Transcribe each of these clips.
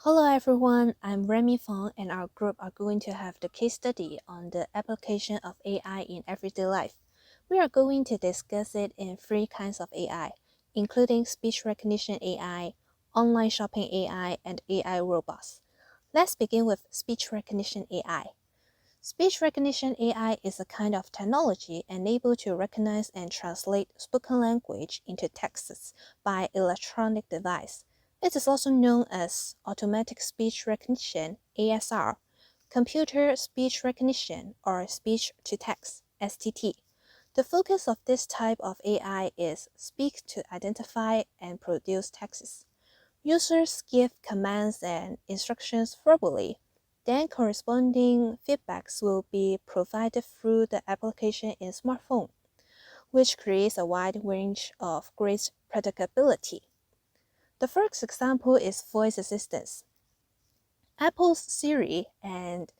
Hello everyone, I'm Rammi Fong and our group are going to have the case study on the application of AI in everyday life. We are going to discuss it in three kinds of AI, including speech recognition AI, online shopping AI, and AI robots. Let's begin with speech recognition AI. Speech recognition AI is a kind of technology enabled to recognize and translate spoken language into texts by electronic device. It is also known as automatic speech recognition (ASR), computer speech recognition, or speech to text (STT). The focus of this type of AI is speak to identify and produce texts. Users give commands and instructions verbally, then corresponding feedbacks will be provided through the application in smartphone, which creates a wide range of great predictability. The first example is voice assistants. Apple's Siri and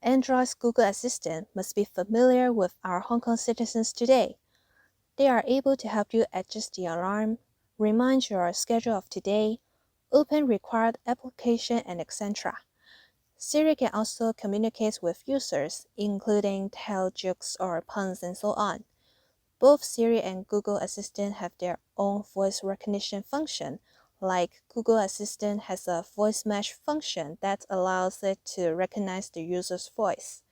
Android's Google Assistant must be familiar with our Hong Kong citizens today. They are able to help you adjust the alarm, remind your schedule of today, open required application, and etc. Siri can also communicate with users, including tell jokes or puns and so on. Both Siri and Google Assistant have their own voice recognition function, like Google Assistant has a voice match function that allows it to recognize the user's voice.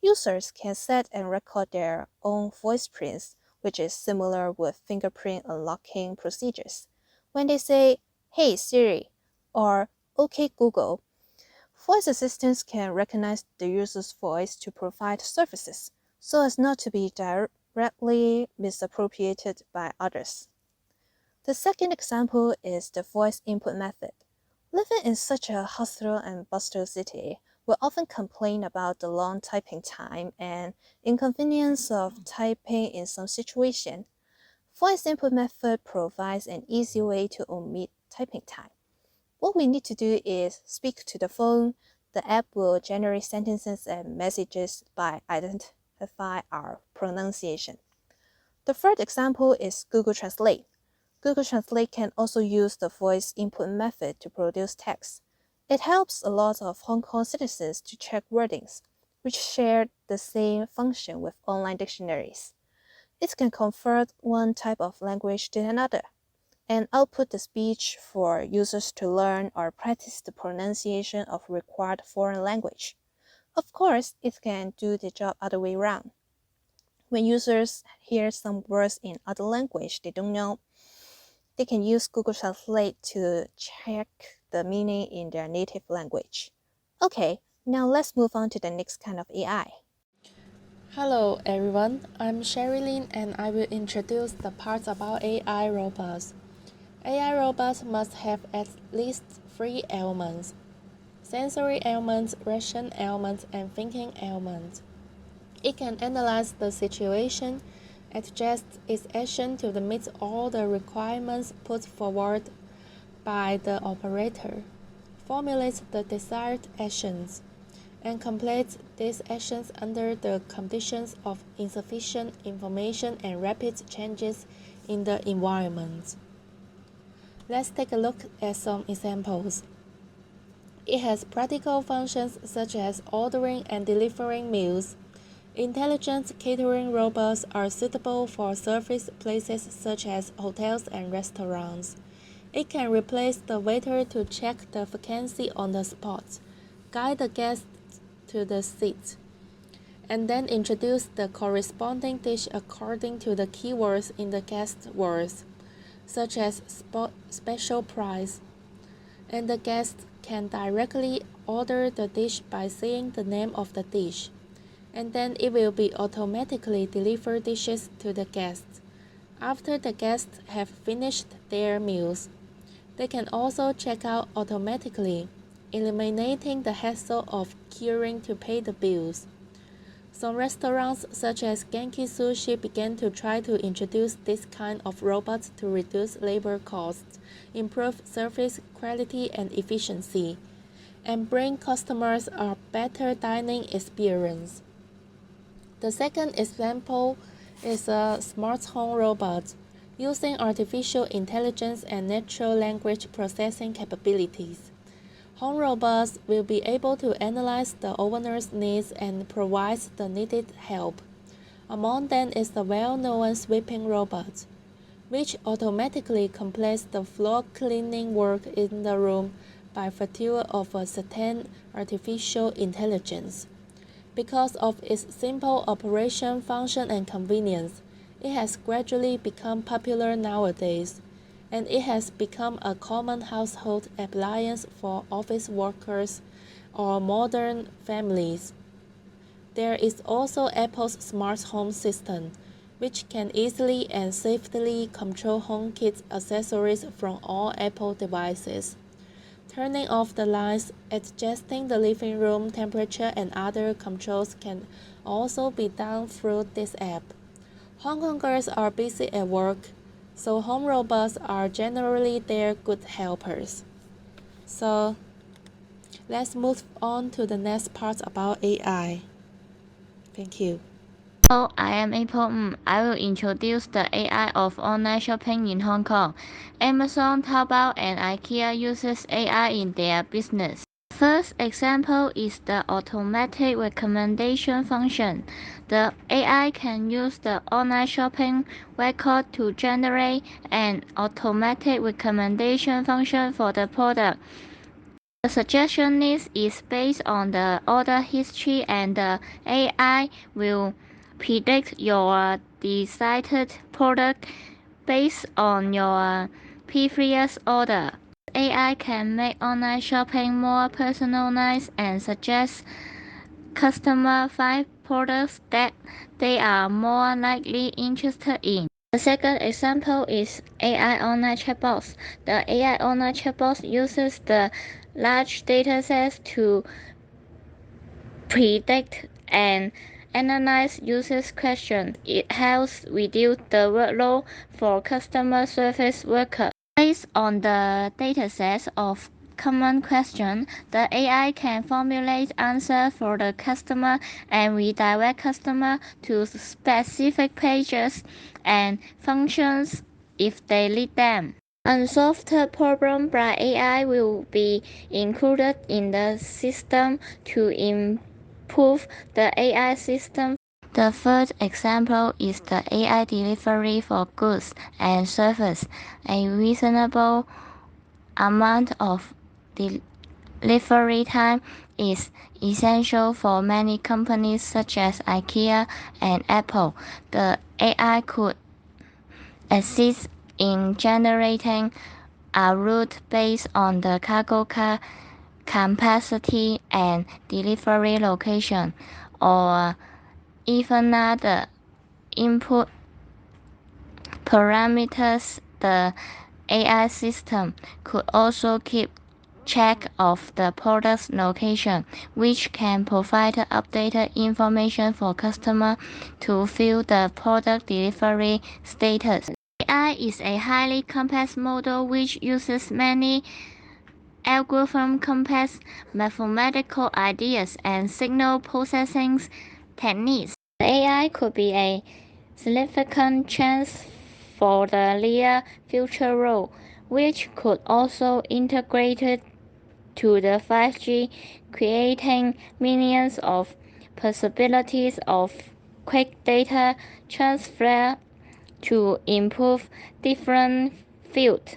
Users can set and record their own voice prints, which is similar with fingerprint unlocking procedures. When they say, "Hey Siri," or "OK Google," voice assistants can recognize the user's voice to provide services, so as not to be directly misappropriated by others. The second example is the voice input method. Living in such a hustle and bustle city, we often complain about the long typing time and inconvenience of typing in some situation. Voice input method provides an easy way to omit typing time. What we need to do is speak to the phone. The app will generate sentences and messages by identify our pronunciation. The third example is Google Translate. Google Translate can also use the voice input method to produce text. It helps a lot of Hong Kong citizens to check wordings, which share the same function with online dictionaries. It can convert one type of language to another, and output the speech for users to learn or practice the pronunciation of required foreign language. Of course, it can do the job other way around. When users hear some words in other language they don't know, they can use Google Translate to check the meaning in their native language. Okay, now let's move on to the next kind of AI. Hello everyone, I'm Sherilyn and I will introduce the parts about AI robots. AI robots must have at least three elements: sensory elements, ration elements, and thinking elements. It can analyze the situation, adjust its action to meet all the requirements put forward by the operator, formulate the desired actions, and complete these actions under the conditions of insufficient information and rapid changes in the environment. Let's take a look at some examples. It has practical functions such as ordering and delivering meals. Intelligent catering robots are suitable for service places such as hotels and restaurants. It can replace the waiter to check the vacancy on the spot, guide the guests to the seat, and then introduce the corresponding dish according to the keywords in the guest words, such as special price. And the guest can directly order the dish by saying the name of the dish, and then it will be automatically deliver dishes to the guests after the guests have finished their meals. They can also check out automatically, eliminating the hassle of queuing to pay the bills. Some restaurants such as Genki Sushi began to try to introduce this kind of robots to reduce labor costs, improve service quality and efficiency, and bring customers a better dining experience. The second example is a smart home robot using artificial intelligence and natural language processing capabilities. Home robots will be able to analyze the owner's needs and provide the needed help. Among them is the well-known sweeping robot, which automatically completes the floor cleaning work in the room by virtue of a certain artificial intelligence. Because of its simple operation, function, and convenience, it has gradually become popular nowadays, and it has become a common household appliance for office workers or modern families. There is also Apple's smart home system, which can easily and safely control HomeKit accessories from all Apple devices. Turning off the lights, adjusting the living room temperature, and other controls can also be done through this app. Hong Kongers are busy at work, so home robots are generally their good helpers. So let's move on to the next part about AI. Thank you. Hello, I am April. I will introduce the AI of online shopping in Hong Kong. Amazon, Taobao, and IKEA uses AI in their business. First example is the automatic recommendation function. The AI can use the online shopping record to generate an automatic recommendation function for the product. The suggestion list is based on the order history, and the AI will predict your desired product based on your previous order. AI can make online shopping more personalized and suggest customers find products that they are more likely interested in. The second example is AI online chatbots. The AI online chatbots uses the large datasets to predict and analyze users' questions. It helps reduce the workload for customer service workers. Based on the datasets of common questions, the AI can formulate answers for the customer and redirect customer to specific pages and functions if they need them. Unsolved problems by AI will be included in the system to improve the AI system. The third example is the AI delivery for goods and services. A reasonable amount of delivery time is essential for many companies such as IKEA and Apple. The AI could assist in generating a route based on the cargo car capacity and delivery location, or even other input parameters. The AI system could also keep track of the product's location, which can provide updated information for customers to view the product delivery status. AI is a highly complex model which uses many algorithms, complex mathematical ideas, and signal processing techniques. The AI could be a significant chance for the near future role, which could also integrate to the 5G, creating millions of possibilities of quick data transfer to improve different fields.